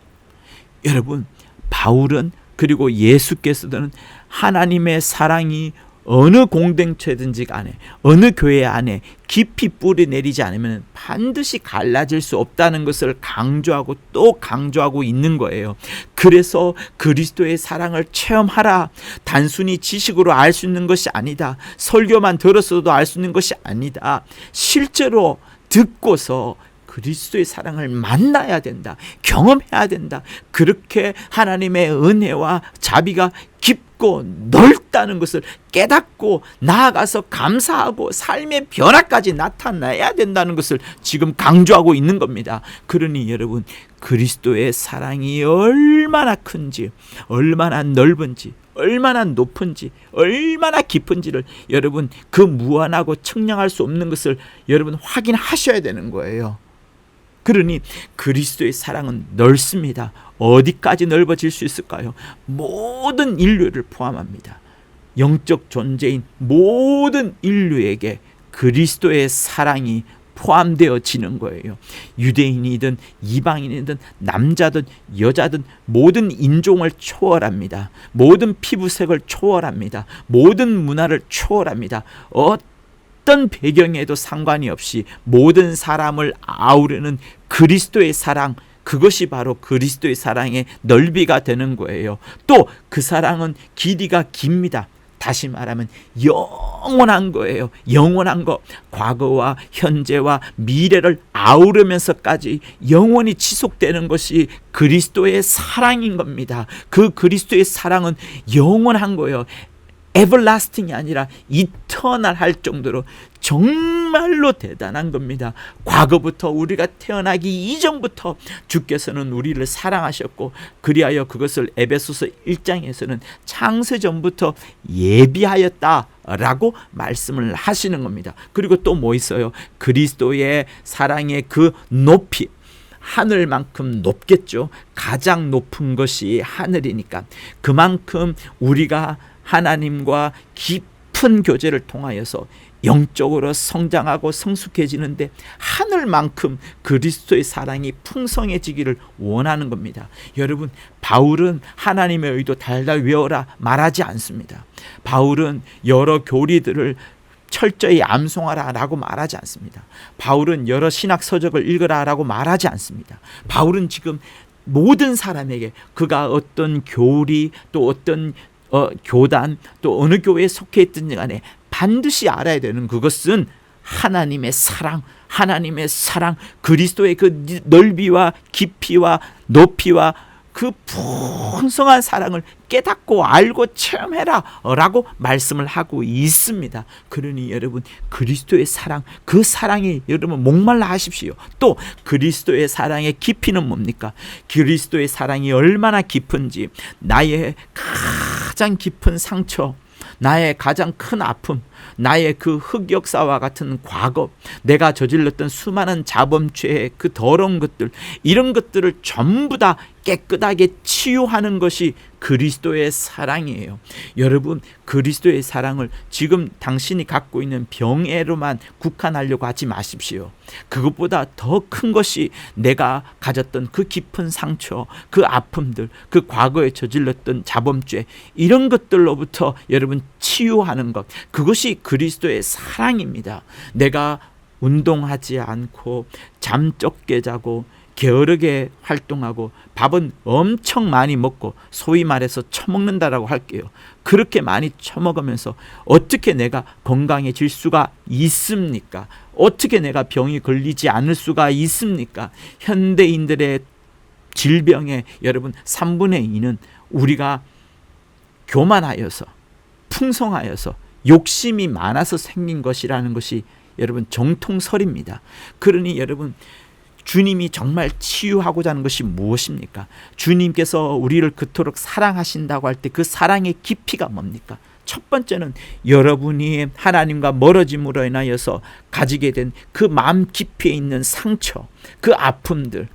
여러분, 바울은 그리고 예수께서는 하나님의 사랑이 어느 공동체든지 간에 어느 교회 안에 깊이 뿌리 내리지 않으면 반드시 갈라질 수 없다는 것을 강조하고 또 강조하고 있는 거예요. 그래서 그리스도의 사랑을 체험하라. 단순히 지식으로 알 수 있는 것이 아니다. 설교만 들었어도 알 수 있는 것이 아니다. 실제로 듣고서 그리스도의 사랑을 만나야 된다. 경험해야 된다. 그렇게 하나님의 은혜와 자비가 깊고 넓다는 것을 깨닫고 나아가서 감사하고 삶의 변화까지 나타나야 된다는 것을 지금 강조하고 있는 겁니다. 그러니 여러분, 그리스도의 사랑이 얼마나 큰지, 얼마나 넓은지, 얼마나 높은지, 얼마나 깊은지를 여러분, 그 무한하고 측량할 수 없는 것을 여러분 확인하셔야 되는 거예요. 그러니 그리스도의 사랑은 넓습니다. 어디까지 넓어질 수 있을까요? 모든 인류를 포함합니다. 영적 존재인 모든 인류에게 그리스도의 사랑이 포함되어지는 거예요. 유대인이든 이방인이든 남자든 여자든 모든 인종을 초월합니다. 모든 피부색을 초월합니다. 모든 문화를 초월합니다. 어떤 배경에도 상관이 없이 모든 사람을 아우르는 그리스도의 사랑, 그것이 바로 그리스도의 사랑의 넓이가 되는 거예요. 또 그 사랑은 길이가 깁니다. 다시 말하면 영원한 거예요. 영원한 거. 과거와 현재와 미래를 아우르면서까지 영원히 지속되는 것이 그리스도의 사랑인 겁니다. 그 그리스도의 사랑은 영원한 거예요. 에버라스팅이 아니라 이터널 할 정도로 정말로 대단한 겁니다. 과거부터 우리가 태어나기 이전부터 주께서는 우리를 사랑하셨고 그리하여 그것을 에베소서 1장에서는 창세전부터 예비하였다라고 말씀을 하시는 겁니다. 그리고 또 뭐 있어요? 그리스도의 사랑의 그 높이, 하늘만큼 높겠죠. 가장 높은 것이 하늘이니까 그만큼 우리가 하나님과 깊은 교제를 통하여서 영적으로 성장하고 성숙해지는데 하늘만큼 그리스도의 사랑이 풍성해지기를 원하는 겁니다. 여러분, 바울은 하나님의 의도 달달 외워라 말하지 않습니다. 바울은 여러 교리들을 철저히 암송하라 라고 말하지 않습니다. 바울은 여러 신학 서적을 읽으라 라고 말하지 않습니다. 바울은 지금 모든 사람에게 그가 어떤 교리 또 어떤 교단 또 어느 교회에 속해 있든지 간에 반드시 알아야 되는 그것은 하나님의 사랑, 하나님의 사랑, 그리스도의 그 넓이와 깊이와 높이와 그 풍성한 사랑을 깨닫고 알고 체험해라 라고 말씀을 하고 있습니다. 그러니 여러분, 그리스도의 사랑, 그 사랑에 여러분 목말라 하십시오. 또 그리스도의 사랑의 깊이는 뭡니까? 그리스도의 사랑이 얼마나 깊은지, 나의 가장 깊은 상처, 나의 가장 큰 아픔, 나의 그 흑역사와 같은 과거, 내가 저질렀던 수많은 자범죄의 그 더러운 것들, 이런 것들을 전부 다 깨끗하게 치유하는 것이 그리스도의 사랑이에요. 여러분, 그리스도의 사랑을 지금 당신이 갖고 있는 병에로만 국한하려고 하지 마십시오. 그것보다 더 큰 것이 내가 가졌던 그 깊은 상처, 그 아픔들, 그 과거에 저질렀던 자범죄, 이런 것들로부터 여러분 치유하는 것, 그것이 그리스도의 사랑입니다. 내가 운동하지 않고 잠 적게 자고 게으르게 활동하고 밥은 엄청 많이 먹고 소위 말해서 처먹는다라고 할게요. 그렇게 많이 처먹으면서 어떻게 내가 건강해질 수가 있습니까? 어떻게 내가 병이 걸리지 않을 수가 있습니까? 현대인들의 질병의 여러분 3분의 2는 우리가 교만하여서 풍성하여서 욕심이 많아서 생긴 것이라는 것이 여러분 정통설입니다. 그러니 여러분, 주님이 정말 치유하고자 하는 것이 무엇입니까? 주님께서 우리를 그토록 사랑하신다고 할 때 그 사랑의 깊이가 뭡니까? 첫 번째는 여러분이 하나님과 멀어짐으로 인하여서 가지게 된 그 마음 깊이에 있는 상처, 그 아픔들,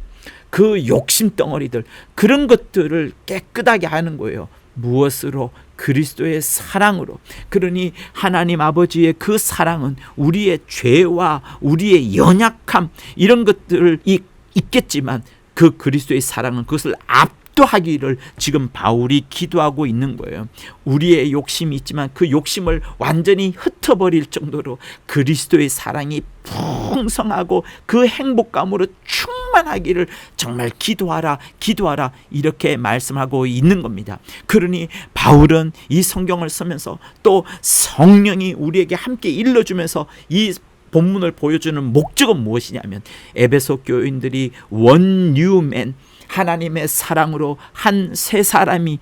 그 욕심 덩어리들, 그런 것들을 깨끗하게 하는 거예요. 무엇으로? 그리스도의 사랑으로. 그러니 하나님 아버지의 그 사랑은 우리의 죄와 우리의 연약함 이런 것들이 있겠지만 그 그리스도의 사랑은 그것을 압도하기를 지금 바울이 기도하고 있는 거예요. 우리의 욕심이 있지만 그 욕심을 완전히 흩어버릴 정도로 그리스도의 사랑이 풍성하고 그 행복감으로 충만하기를 정말 기도하라 기도하라 이렇게 말씀하고 있는 겁니다. 그러니 바울은 이 성경을 쓰면서 또 성령이 우리에게 함께 일러주면서 이 본문을 보여주는 목적은 무엇이냐면 에베소 교인들이 원뉴맨 하나님의 사랑으로 한 새 사람이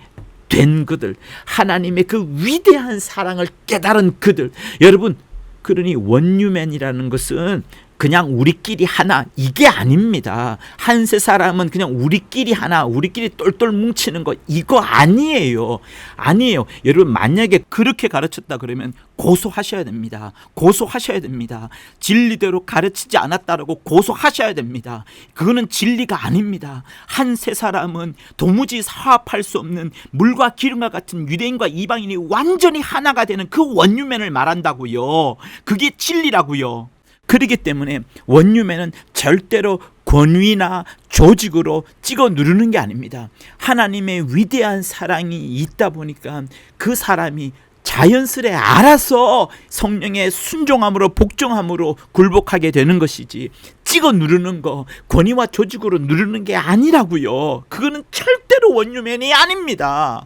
된 그들, 하나님의 그 위대한 사랑을 깨달은 그들. 여러분, 그러니 원뉴맨이라는 것은 그냥 우리끼리 하나 이게 아닙니다. 한 세 사람은 그냥 우리끼리 하나 우리끼리 똘똘 뭉치는 거 이거 아니에요. 아니에요. 여러분 만약에 그렇게 가르쳤다 그러면 고소하셔야 됩니다. 고소하셔야 됩니다. 진리대로 가르치지 않았다라고 고소하셔야 됩니다. 그거는 진리가 아닙니다. 한 세 사람은 도무지 화합할 수 없는 물과 기름과 같은 유대인과 이방인이 완전히 하나가 되는 그 원유맨을 말한다고요. 그게 진리라고요. 그렇기 때문에 원유맨은 절대로 권위나 조직으로 찍어 누르는 게 아닙니다. 하나님의 위대한 사랑이 있다 보니까 그 사람이 자연스레 알아서 성령의 순종함으로 복종함으로 굴복하게 되는 것이지 찍어 누르는 거 권위와 조직으로 누르는 게 아니라고요. 그거는 절대로 원유맨이 아닙니다.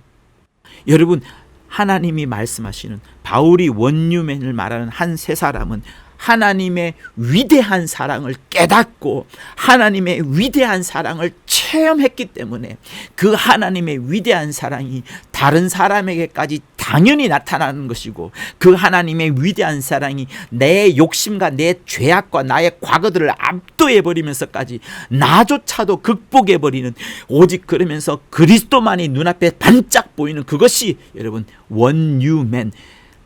여러분 하나님이 말씀하시는 바울이 원유맨을 말하는 한 세 사람은 하나님의 위대한 사랑을 깨닫고 하나님의 위대한 사랑을 체험했기 때문에 그 하나님의 위대한 사랑이 다른 사람에게까지 당연히 나타나는 것이고 그 하나님의 위대한 사랑이 내 욕심과 내 죄악과 나의 과거들을 압도해버리면서까지 나조차도 극복해버리는 오직 그러면서 그리스도만이 눈앞에 반짝 보이는 그것이 여러분 원유맨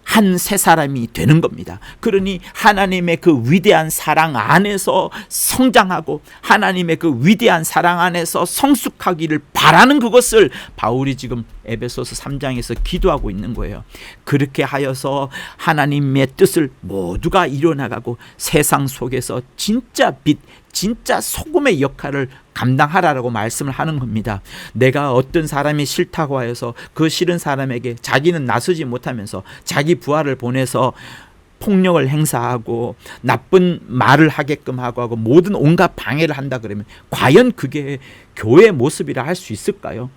한 세 사람이 되는 겁니다. 그러니 하나님의 그 위대한 사랑 안에서 성장하고 하나님의 그 위대한 사랑 안에서 성숙하기를 바라는 그것을 바울이 지금 에베소서 3장에서 기도하고 있는 거예요. 그렇게 하여서 하나님의 뜻을 모두가 이뤄나가고 세상 속에서 진짜 빛, 진짜 소금의 역할을 감당하라고 말씀을 하는 겁니다. 내가 어떤 사람이 싫다고 하여서 그 싫은 사람에게 자기는 나서지 못하면서 자기 부하를 보내서 폭력을 행사하고 나쁜 말을 하게끔 하고 모든 온갖 방해를 한다 그러면 과연 그게 교회의 모습이라 할 수 있을까요?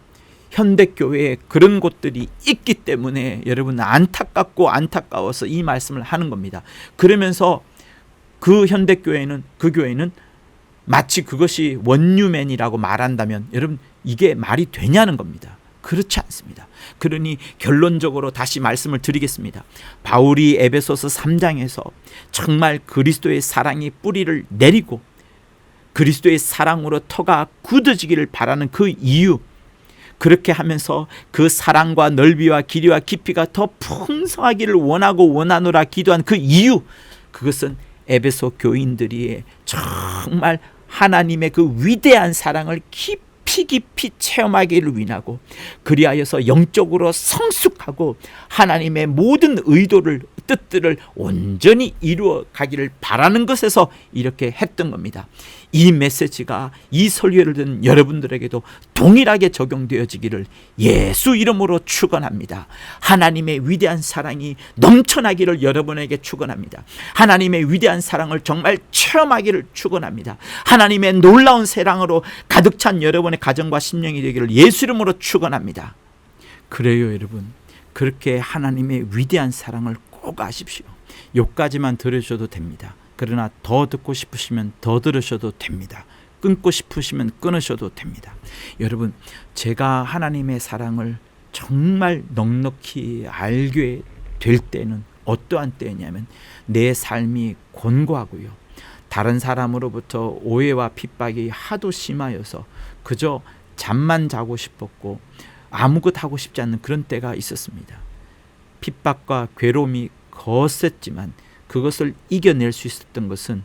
현대교회에 그런 곳들이 있기 때문에 여러분 안타깝고 안타까워서 이 말씀을 하는 겁니다. 그러면서 그 현대교회는 그 교회는 마치 그것이 원유맨이라고 말한다면 여러분 이게 말이 되냐는 겁니다. 그렇지 않습니다. 그러니 결론적으로 다시 말씀을 드리겠습니다. 바울이 에베소서 3장에서 정말 그리스도의 사랑이 뿌리를 내리고 그리스도의 사랑으로 터가 굳어지기를 바라는 그 이유, 그렇게 하면서 그 사랑과 넓이와 길이와 깊이가 더 풍성하기를 원하고 원하노라 기도한 그 이유, 그것은 에베소 교인들이 정말 하나님의 그 위대한 사랑을 깊이 체험하기를 원하고 그리하여서 영적으로 성숙하고 하나님의 모든 의도를 뜻들을 온전히 이루어 가기를 바라는 것에서 이렇게 했던 겁니다. 이 메시지가 이 설교를 듣는 여러분들에게도 동일하게 적용되어지기를 예수 이름으로 축원합니다. 하나님의 위대한 사랑이 넘쳐나기를 여러분에게 축원합니다. 하나님의 위대한 사랑을 정말 체험하기를 축원합니다. 하나님의 놀라운 사랑으로 가득 찬 여러분의 가정과 심령이 되기를 예수 이름으로 축원합니다. 그래요 여러분, 그렇게 하나님의 위대한 사랑을 꼭 아십시오. 여기까지만 들으셔도 됩니다. 그러나 더 듣고 싶으시면 더 들으셔도 됩니다. 끊고 싶으시면 끊으셔도 됩니다. 여러분, 제가 하나님의 사랑을 정말 넉넉히 알게 될 때는 어떠한 때냐면 내 삶이 곤고하고요, 다른 사람으로부터 오해와 핍박이 하도 심하여서 그저 잠만 자고 싶었고 아무것도 하고 싶지 않는 그런 때가 있었습니다. 핍박과 괴로움이 거셌지만 그것을 이겨낼 수 있었던 것은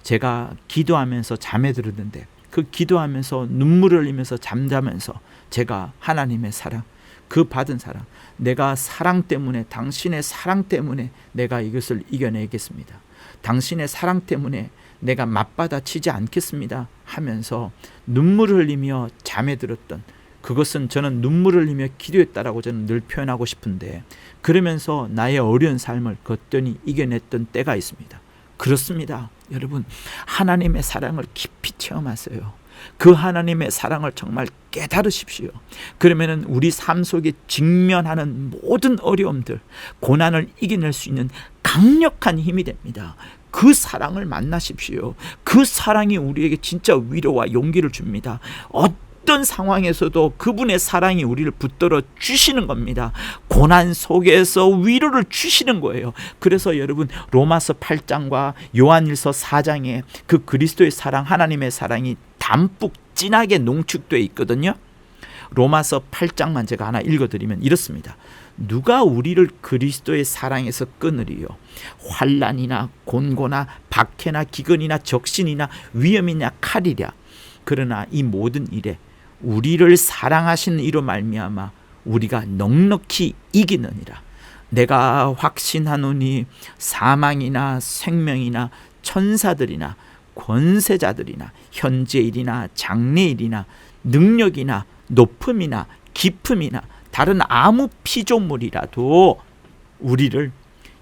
제가 기도하면서 잠에 들었는데 그 기도하면서 눈물을 흘리면서 잠자면서 제가 하나님의 사랑, 그 받은 사랑, 내가 사랑 때문에, 당신의 사랑 때문에 내가 이것을 이겨내겠습니다. 당신의 사랑 때문에 내가 맞받아치지 않겠습니다 하면서 눈물을 흘리며 잠에 들었던, 그것은 저는 눈물을 흘리며 기도했다라고 저는 늘 표현하고 싶은데, 그러면서 나의 어려운 삶을 거뜬히 이겨냈던 때가 있습니다. 그렇습니다. 여러분, 하나님의 사랑을 깊이 체험하세요. 그 하나님의 사랑을 정말 깨달으십시오. 그러면은 우리 삶 속에 직면하는 모든 어려움들, 고난을 이겨낼 수 있는 강력한 힘이 됩니다. 그 사랑을 만나십시오. 그 사랑이 우리에게 진짜 위로와 용기를 줍니다. 어떤 상황에서도 그분의 사랑이 우리를 붙들어 주시는 겁니다. 고난 속에서 위로를 주시는 거예요. 그래서 여러분, 로마서 8장과 요한일서 4장에 그 그리스도의 사랑, 하나님의 사랑이 담뿍 진하게 농축되어 있거든요. 로마서 8장만 제가 하나 읽어드리면 이렇습니다. 누가 우리를 그리스도의 사랑에서 끊으리요? 환난이나 곤고나 박해나 기근이나 적신이나 위험이나 칼이랴. 그러나 이 모든 일에 우리를 사랑하시는 이로 말미암아 우리가 넉넉히 이기느니라. 내가 확신하노니 사망이나 생명이나 천사들이나 권세자들이나 현재일이나 장래일이나 능력이나 높음이나 깊음이나 다른 아무 피조물이라도 우리를,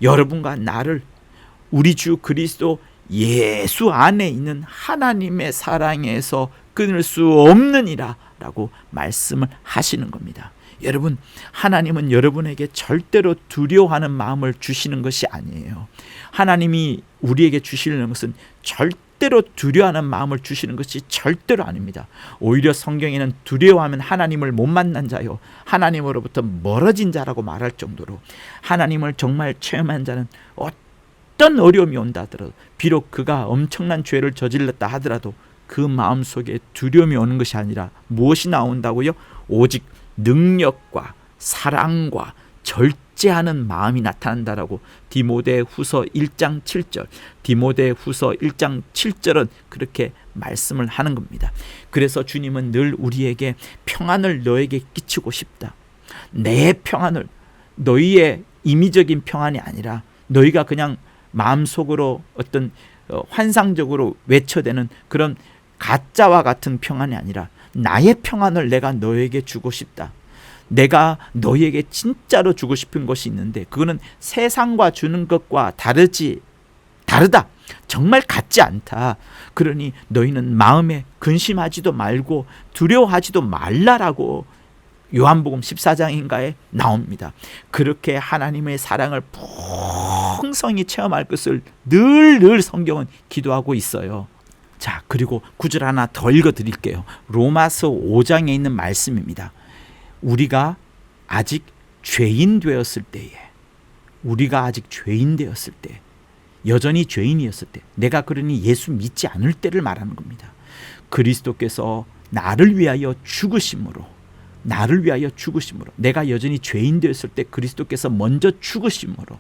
여러분과 나를 우리 주 그리스도 예수 안에 있는 하나님의 사랑에서 끊을 수 없느니라 라고 말씀을 하시는 겁니다. 여러분, 하나님은 여러분에게 절대로 두려워하는 마음을 주시는 것이 아니에요. 하나님이 우리에게 주시는 것은 절대로 두려워하는 마음을 주시는 것이 절대로 아닙니다. 오히려 성경에는 두려워하면 하나님을 못 만난 자요, 하나님으로부터 멀어진 자라고 말할 정도로 하나님을 정말 체험한 자는 어떤 어려움이 온다 하더라도, 비록 그가 엄청난 죄를 저질렀다 하더라도 그 마음속에 두려움이 오는 것이 아니라 무엇이 나온다고요? 오직 능력과 사랑과 절제하는 마음이 나타난다라고 디모데후서 1장 7절, 디모데후서 1장 7절은 그렇게 말씀을 하는 겁니다. 그래서 주님은 늘 우리에게 평안을 너에게 끼치고 싶다. 내 평안을, 너희의 임의적인 평안이 아니라 너희가 그냥 마음속으로 어떤 환상적으로 외쳐대는 그런 가짜와 같은 평안이 아니라 나의 평안을 내가 너에게 주고 싶다. 내가 너희에게 진짜로 주고 싶은 것이 있는데 그거는 세상과 주는 것과 다르다. 정말 같지 않다. 그러니 너희는 마음에 근심하지도 말고 두려워하지도 말라라고 요한복음 14장인가에 나옵니다. 그렇게 하나님의 사랑을 풍성히 체험할 것을 늘 성경은 기도하고 있어요. 자, 그리고 구절 하나 더 읽어드릴게요. 로마서 5장에 있는 말씀입니다. 우리가 아직 죄인 되었을 때에, 우리가 아직 죄인 되었을 때, 여전히 죄인이었을 때, 내가 그러니 예수 믿지 않을 때를 말하는 겁니다. 그리스도께서 나를 위하여 죽으심으로, 내가 여전히 죄인 되었을 때 그리스도께서 먼저 죽으심으로,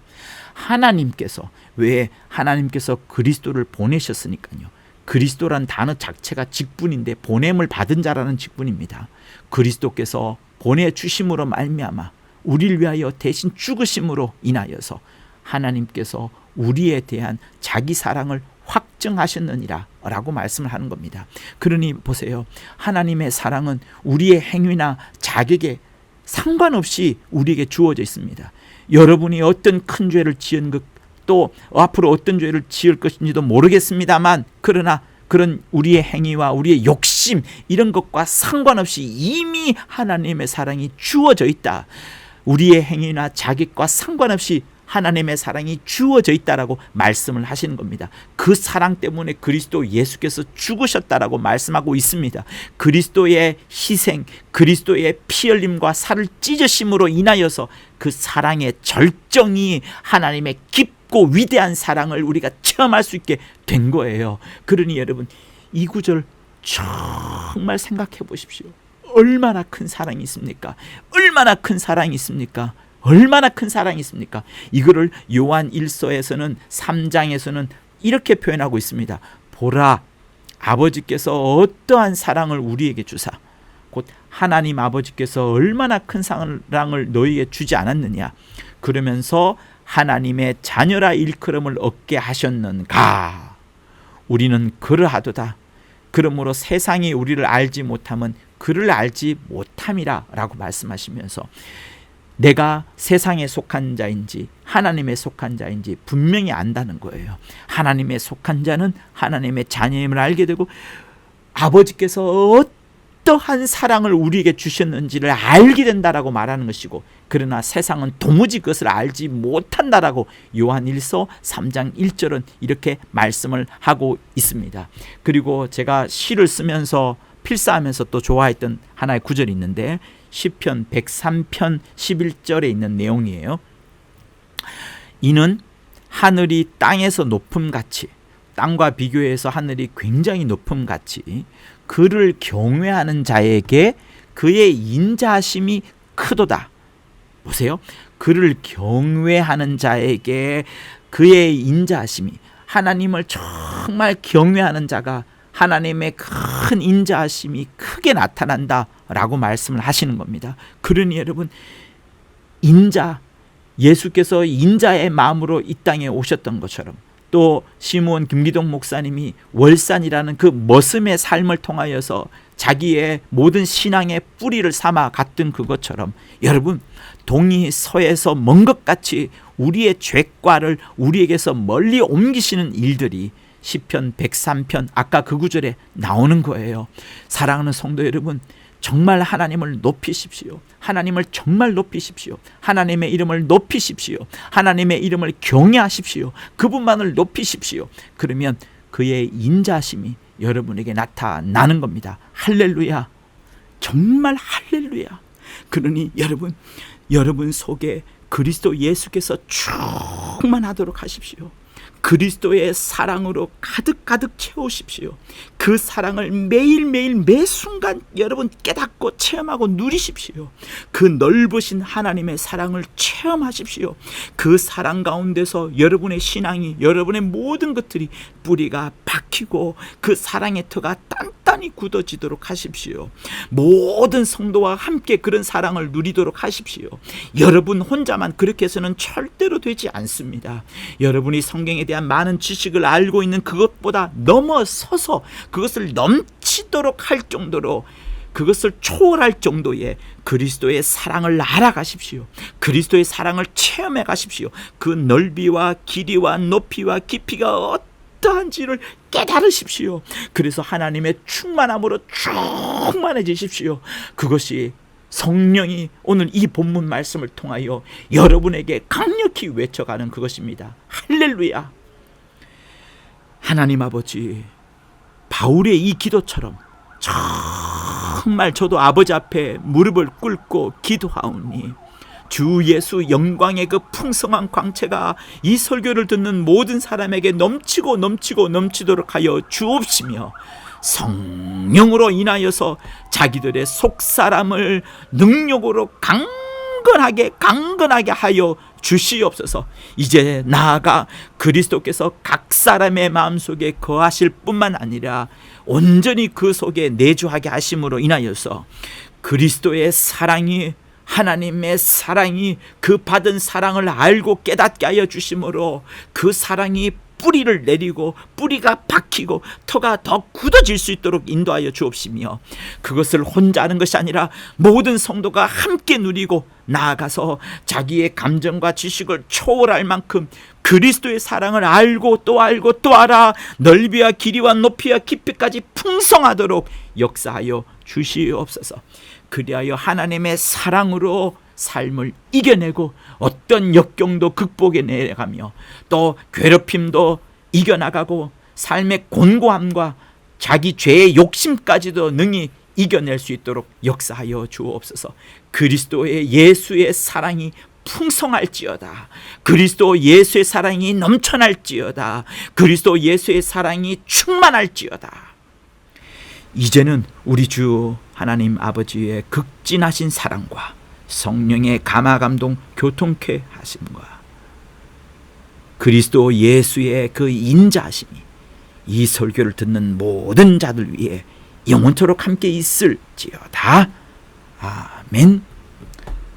하나님께서, 왜 하나님께서 그리스도를 보내셨으니까요. 그리스도란 단어 자체가 직분인데 보냄을 받은 자라는 직분입니다. 그리스도께서 보내주심으로 말미암아 우리를 위하여 대신 죽으심으로 인하여서 하나님께서 우리에 대한 자기 사랑을 확증하셨느니라 라고 말씀을 하는 겁니다. 그러니 보세요. 하나님의 사랑은 우리의 행위나 자격에 상관없이 우리에게 주어져 있습니다. 여러분이 어떤 큰 죄를 지은 것, 또 앞으로 어떤 죄를 지을 것인지도 모르겠습니다만, 그러나 그런 우리의 행위와 우리의 욕심, 이런 것과 상관없이 이미 하나님의 사랑이 주어져 있다. 우리의 행위나 자격과 상관없이 하나님의 사랑이 주어져 있다라고 말씀을 하시는 겁니다. 그 사랑 때문에 그리스도 예수께서 죽으셨다라고 말씀하고 있습니다. 그리스도의 희생, 그리스도의 피 흘림과 살을 찢으심으로 인하여서 그 사랑의 절정이 하나님의 깊은 깊고 위대한 사랑을 우리가 체험할 수 있게 된 거예요. 그러니 여러분, 이 구절 정말 생각해 보십시오. 얼마나 큰 사랑이 있습니까? 얼마나 큰 사랑이 있습니까? 얼마나 큰 사랑이 있습니까? 이거를 요한 1서에서는 3장에서는 이렇게 표현하고 있습니다. 보라, 아버지께서 어떠한 사랑을 우리에게 주사, 곧 하나님 아버지께서 얼마나 큰 사랑을 너희에게 주지 않았느냐, 그러면서 하나님의 자녀라 일컬음을 얻게 하셨는가. 우리는 그러하도다. 그러므로 세상이 우리를 알지 못함은 그를 알지 못함이라 라고 말씀하시면서 내가 세상에 속한 자인지 하나님에 속한 자인지 분명히 안다는 거예요. 하나님에 속한 자는 하나님의 자녀임을 알게 되고 아버지께서 어떠한 사랑을 우리에게 주셨는지를 알게 된다라고 말하는 것이고, 그러나 세상은 도무지 그것을 알지 못한다라고 요한 1서 3장 1절은 이렇게 말씀을 하고 있습니다. 그리고 제가 시를 쓰면서 필사하면서 또 좋아했던 하나의 구절이 있는데 시편 103편 11절에 있는 내용이에요. 이는 하늘이 땅에서 높음같이, 땅과 비교해서 하늘이 굉장히 높음같이 그를 경외하는 자에게 그의 인자하심이 크도다. 보세요. 그를 경외하는 자에게 그의 인자하심이, 하나님을 정말 경외하는 자가 하나님의 큰 인자하심이 크게 나타난다라고 말씀을 하시는 겁니다. 그러니 여러분, 인자, 예수께서 인자의 마음으로 이 땅에 오셨던 것처럼, 또 시므온 김기동 목사님이 월산이라는 그 머슴의 삶을 통하여서 자기의 모든 신앙의 뿌리를 삼아 갔던 그것처럼, 여러분, 동이 서에서 먼 것 같이 우리의 죄과를 우리에게서 멀리 옮기시는 일들이 시편 103편 아까 그 구절에 나오는 거예요. 사랑하는 성도 여러분, 정말 하나님을 높이십시오. 하나님을 정말 높이십시오. 하나님의 이름을 높이십시오. 하나님의 이름을 경외하십시오. 그분만을 높이십시오. 그러면 그의 인자심이 여러분에게 나타나는 겁니다. 할렐루야. 정말 할렐루야. 그러니 여러분 속에 그리스도 예수께서 충만하도록 하십시오. 그리스도의 사랑으로 가득가득 채우십시오. 그 사랑을 매일매일 매순간 여러분 깨닫고 체험하고 누리십시오. 그 넓으신 하나님의 사랑을 체험하십시오. 그 사랑 가운데서 여러분의 신앙이, 여러분의 모든 것들이 뿌리가 박히고 그 사랑의 터가 단단히 굳어지도록 하십시오. 모든 성도와 함께 그런 사랑을 누리도록 하십시오. 여러분 혼자만 그렇게 해서는 절대로 되지 않습니다. 여러분이 성경에 대한 많은 지식을 알고 있는 그것보다 넘어서서 그것을 넘치도록 할 정도로, 그것을 초월할 정도의 그리스도의 사랑을 알아가십시오. 그리스도의 사랑을 체험해 가십시오. 그 넓이와 길이와 높이와 깊이가 어떠한지를 깨달으십시오. 그래서 하나님의 충만함으로 충만해지십시오. 그것이 성령이 오늘 이 본문 말씀을 통하여 여러분에게 강력히 외쳐가는 그것입니다. 할렐루야. 하나님 아버지, 바울의 이 기도처럼 정말 저도 아버지 앞에 무릎을 꿇고 기도하오니 주 예수 영광의 그 풍성한 광채가 이 설교를 듣는 모든 사람에게 넘치도록 하여 주옵시며, 성령으로 인하여서 자기들의 속사람을 능력으로 강건하게 하여 주시옵소서. 이제 나아가 그리스도께서 각 사람의 마음속에 거하실 뿐만 아니라 온전히 그 속에 내주하게 하심으로 인하여서 그리스도의 사랑이, 하나님의 사랑이, 그 받은 사랑을 알고 깨닫게 하여 주심으로 그 사랑이 뿌리를 내리고 뿌리가 박히고 터가 더 굳어질 수 있도록 인도하여 주옵시며, 그것을 혼자 하는 것이 아니라 모든 성도가 함께 누리고 나아가서 자기의 감정과 지식을 초월할 만큼 그리스도의 사랑을 알고 또 알아 넓이와 길이와 높이와 깊이까지 풍성하도록 역사하여 주시옵소서. 그리하여 하나님의 사랑으로 삶을 이겨내고 어떤 역경도 극복해 내가며 또 괴롭힘도 이겨나가고 삶의 곤고함과 자기 죄의 욕심까지도 능히 이겨낼 수 있도록 역사하여 주옵소서. 그리스도의 예수의 사랑이 풍성할지어다. 그리스도 예수의 사랑이 넘쳐날지어다. 그리스도 예수의 사랑이 충만할지어다. 이제는 우리 주 하나님 아버지의 극진하신 사랑과 성령의 감화감동 교통케 하심과 그리스도 예수의 그 인자하심이 이 설교를 듣는 모든 자들 위해 영원토록 함께 있을지어다. 아멘.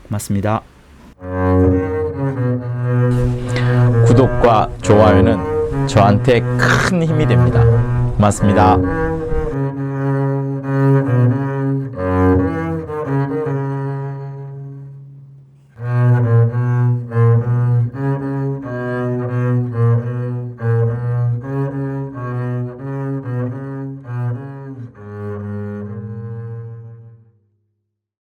고맙습니다. 구독과 좋아요는 저한테 큰 힘이 됩니다. 고맙습니다.